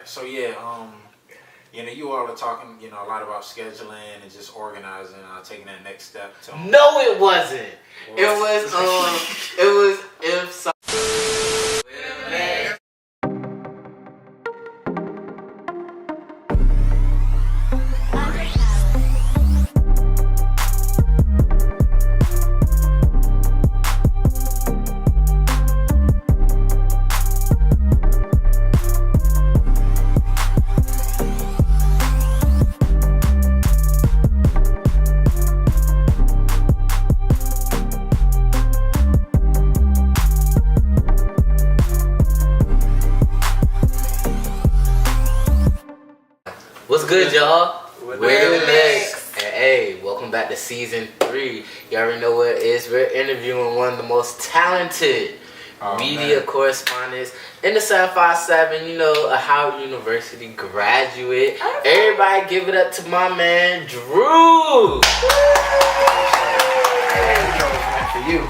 So yeah, you all are talking, a lot about scheduling and just organizing, taking that next step. No, it wasn't. It was if so. What's good, y'all? We're TheMix. And hey, welcome back to season 3. You already know what it is. We're interviewing one of the most talented media correspondents in the 757, a Howard University graduate. Everybody give it up to my man, Drew. For you.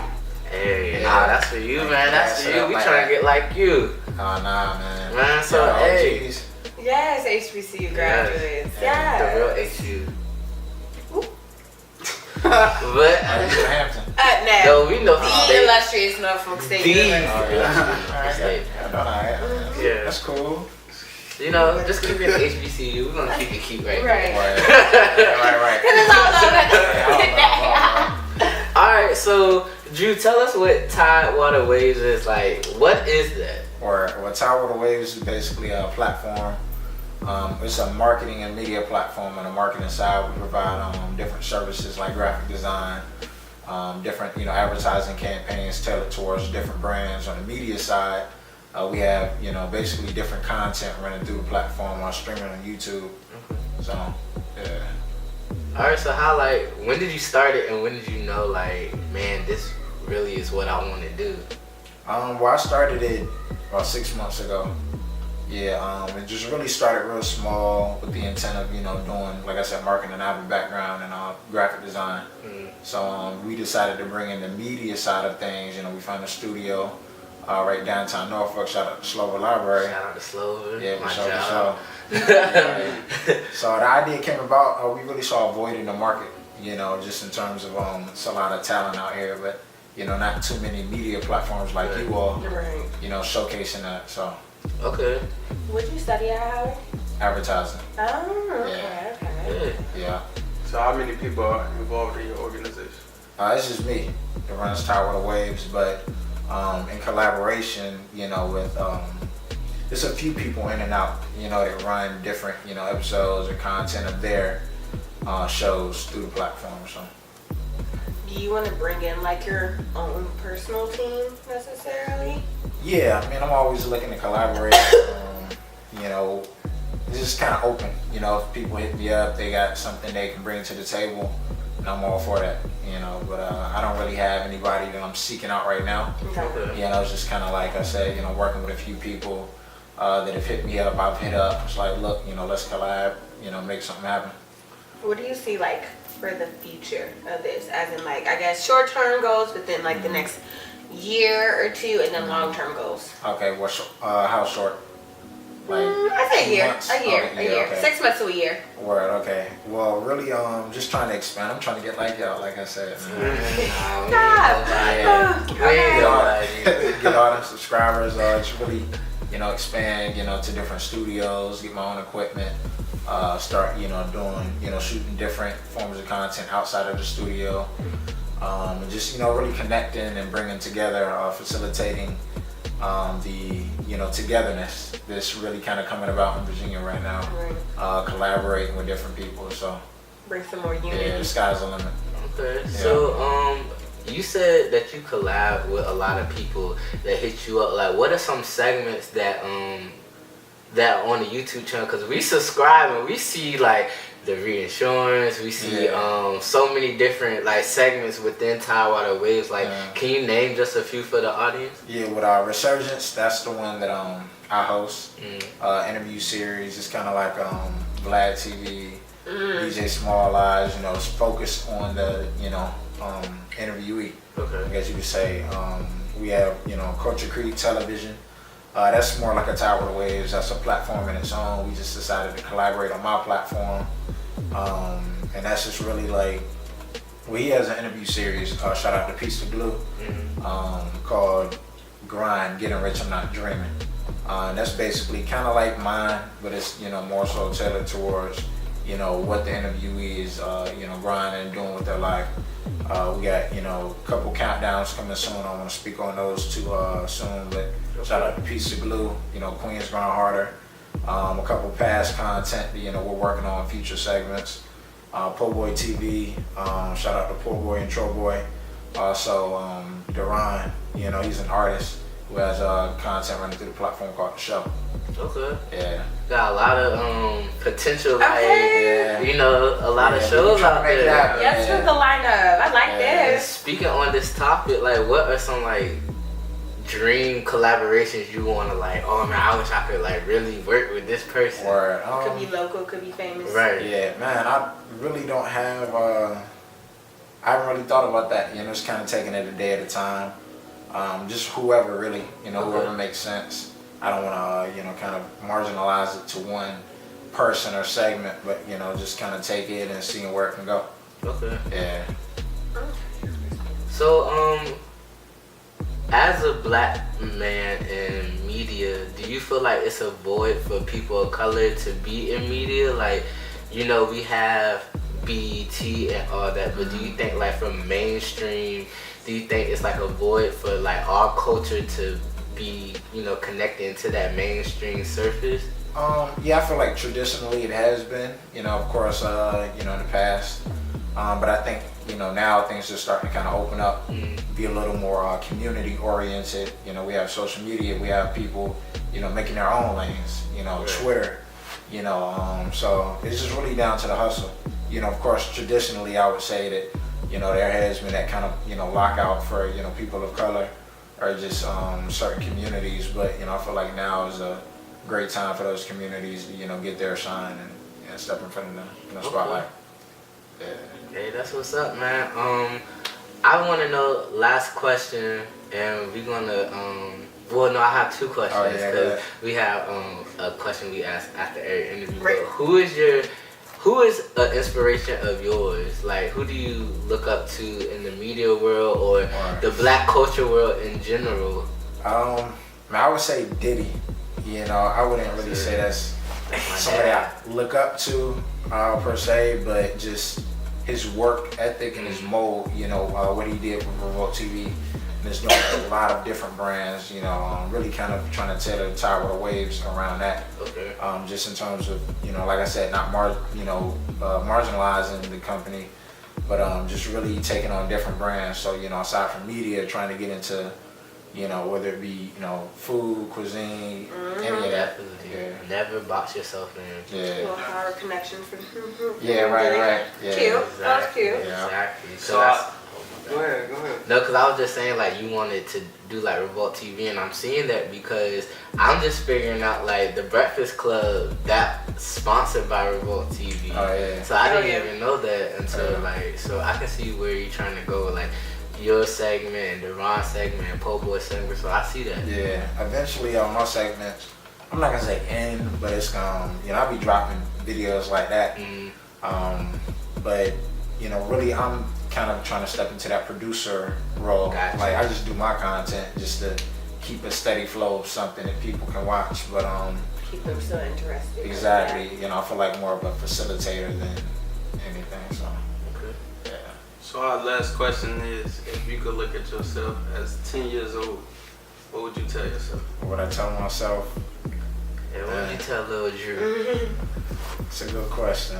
Hey, that's for you, man. That's for you. We trying to get like you. Oh, nah, man. Man, so, hey. Yes, HBCU graduates. Yes. The real HU. But Hampton. no, we know the illustrious Norfolk State University. Yeah, that's cool. Just keep it HBCU. We're gonna keep it cute right. Right. Alright, so Drew, tell us what Tidewater Waves is like. What is that? Well, Tidewater Waves is basically a platform. It's a marketing and media platform. On the marketing side, we provide different services like graphic design, different advertising campaigns tailored towards different brands. On the media side, we have basically different content running through the platform on streaming on YouTube. So yeah. All right. So when did you start it, and when did you know man, this really is what I want to do? Well, I started it about 6 months ago. Yeah, it just really started real small with the intent of, doing, like I said, marketing. I have a background in graphic design. So we decided to bring in the media side of things. We found a studio right downtown Norfolk. Shout out to Slover Library. Shout out to Slover. Yeah, my for job. So the idea came about, we really saw a void in the market, just in terms of it's a lot of talent out here, but not too many media platforms like you all, showcasing that. So. Okay. What did you study at Howard? Advertising. Oh, okay. Yeah. So how many people are involved in your organization? It's just me that runs Tidewater Waves, but in collaboration, with there's a few people in and out, that run different, episodes or content of their shows through the platform. So. Do you want to bring in your own personal team necessarily? Yeah, I'm always looking to collaborate. It's just kind of open. If people hit me up, they got something they can bring to the table, and I'm all for that. But I don't really have anybody that I'm seeking out right now. Okay. It's just kind of like I said, working with a few people that have hit me up. I've hit up. It's like, look, let's collab. Make something happen. What do you see for the future of this? As in I guess short-term goals, but then the next year or two, and then long-term goals. Okay, how short? I say a year. Months? A year. Okay. 6 months to a year. Word, okay. Well, really, just trying to expand. I'm trying to get like y'all, like I said. Get all them subscribers. Just really, expand, to different studios, get my own equipment, start, doing, shooting different forms of content outside of the studio. And just really connecting and bringing together, facilitating the togetherness that's really kind of coming about in Virginia right now. Collaborating with different people, so bring some more unity. Yeah, the sky's the limit. Okay, so you said that you collab with a lot of people that hit you up. What are some segments that on the YouTube channel? Because we subscribe and we see the reinsurance, we see so many different segments within Tidewater Waves. Can you name just a few for the audience? Yeah, with Resurgence, that's the one that I host. Interview series. It's kind of like Vlad TV, DJ Small Eyes. It's focused on the interviewee. Okay. I guess you could say we have Culture Creek Television. That's more like a Tidewater Waves. That's a platform in its own. We just decided to collaborate on my platform. And that's just really like, well, he has an interview series, shout out to Piece of Blue, called Grind, Getting Rich, I'm Not Dreaming. And that's basically kind of like mine, but it's, more so tailored towards, what the interviewee is, grinding and doing with their life. We got, a couple countdowns coming soon. I want to speak on those two soon, but shout out to Piece of Blue, Queens Grind Harder. A couple past content, we're working on future segments. Po Boy TV, shout out to Po Boy and Tro Boy. Also, Duran, he's an artist who has content running through the platform called The Show. Okay. Yeah. Got a lot of potential, like, Yeah. a lot of shows out there. Yes, with the lineup. I like this. Speaking on this topic, like, what are some, like, dream collaborations you want to, like, oh man, I wish I could, like, really work with this person? Or, Could be local, could be famous. Right. Yeah, man, I really don't have, I haven't really thought about that, just kind of taking it a day at a time. Just whoever really, whoever makes sense. I don't want to, kind of marginalize it to one person or segment, but, just kind of take it and see where it can go. Okay. Yeah. So, as a black man in media, do you feel like it's a void for people of color to be in media? Like, we have BET and all that, but do you think, like, from mainstream, do you think it's like a void for, like, our culture to be, connecting to that mainstream surface? Yeah, I feel like traditionally it has been, of course, in the past. But I think, now things are starting to kind of open up, be a little more community oriented. We have social media, we have people, making their own lanes, Right. Twitter, so it's just really down to the hustle. Of course, traditionally I would say that, there has been that kind of, lockout for, people of color or just certain communities. But, I feel like now is a great time for those communities to, get their shine and step in front of the spotlight. Yeah. Hey, that's what's up, man. I want to know, last question, and we're gonna, well, no, I have two questions, because we have a question we ask after every interview. Right. But who is an inspiration of yours? Like, who do you look up to in the media world or the black culture world in general? I would say Diddy. I wouldn't really say that's somebody I look up to per se, but just his work ethic and his mold, what he did with Revolt TV, and it's doing a lot of different brands, really kind of trying to tailor the Tidewater Waves around that. Okay. Just in terms of, like I said, not marginalizing the company, but just really taking on different brands. So, aside from media, trying to get into, whether it be, food, cuisine, any of that. Yeah. Never box yourself in. Yeah. A little power connection for Yeah, right. Yeah. Cute. Exactly. That was cute. Yeah. Exactly. So, go ahead. No, because I was just saying, like, you wanted to do, like, Revolt TV, and I'm seeing that because I'm just figuring out, like, the Breakfast Club, that's sponsored by Revolt TV. Oh, yeah. So I didn't even know that until, like, so I can see where you're trying to go, like, your segment and the Ron segment and Po Boy segment, so I see that. Yeah, eventually on my segments, I'm not gonna say end, but it's I'll be dropping videos like that. But really I'm kind of trying to step into that producer role. Gotcha. Like I just do my content just to keep a steady flow of something that people can watch. But Keep them so interested. exactly, I feel like more of a facilitator than anything. So Okay. yeah. So our last question is, if you could look at yourself as 10 years old, what would you tell yourself? What I tell myself, And what did you tell Lil Drew? it's a good question.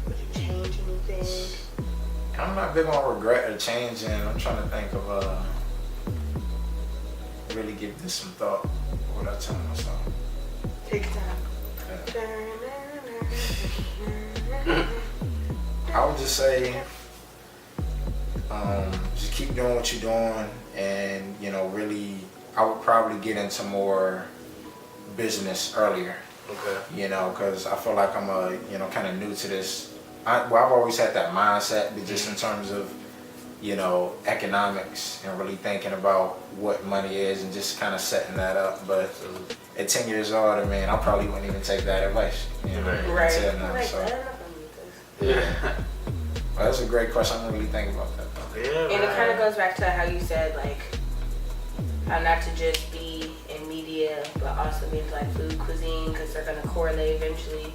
Would you change anything? I'm not big on regret or changing. I'm trying to think of really give this some thought. What I tell myself. Take time. Yeah. I would just say, just keep doing what you're doing, and really, I would probably get into more business earlier. Okay. Because I feel like I'm kind of new to this. I've always had that mindset, but just in terms of, you know, economics and really thinking about what money is and just kind of setting that up. But at 10 years old, I mean, I probably wouldn't even take that advice. You know, Right. until now, Like, so. I don't know if I need this. Yeah. Well, that's a great question. I don't really think about that though. Yeah, And it kind of goes back to how you said, like, how not to just be in media, but also be into like food cuisine, because they're going to correlate eventually.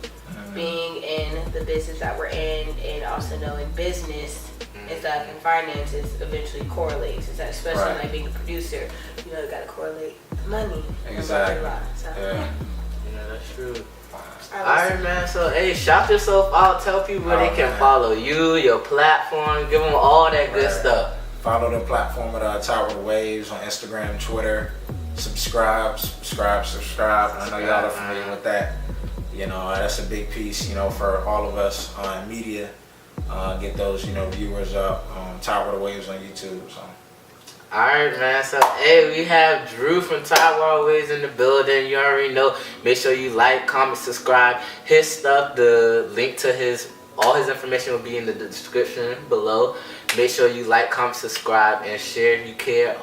Being in the business that we're in, and also knowing business and stuff and finances eventually correlates. Is that especially Right. like being a producer, you know, you got to correlate the money. and Exactly. blah, blah, blah. So, Yeah. Yeah, that's true. I was- Alright, man. So, hey, shout yourself out. Tell people where they can man. follow you, your platform. Give them all that good Right. stuff. Follow the platform at Tidewater Waves on Instagram, Twitter. Subscribe. I know y'all are familiar with that. You know, that's a big piece, you know, for all of us in media. Get those, you know, viewers up. Tidewater Waves on YouTube. So. Alright, man. So, hey, we have Drew from Tidewater Waves in the building. You already know. Make sure you like, comment, subscribe. His stuff, the link to all his information will be in the description below. Make sure you like, comment, subscribe, and share if you care.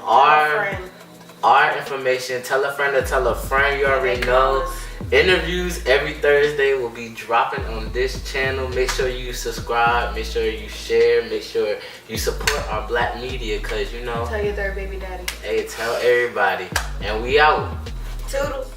Our information, tell a friend to tell a friend. You already know. Interviews every Thursday will be dropping on this channel. Make sure you subscribe. Make sure you share. Make sure you support our black media, because, you know. Tell your third baby daddy. Hey, tell everybody. And we out. Toodles.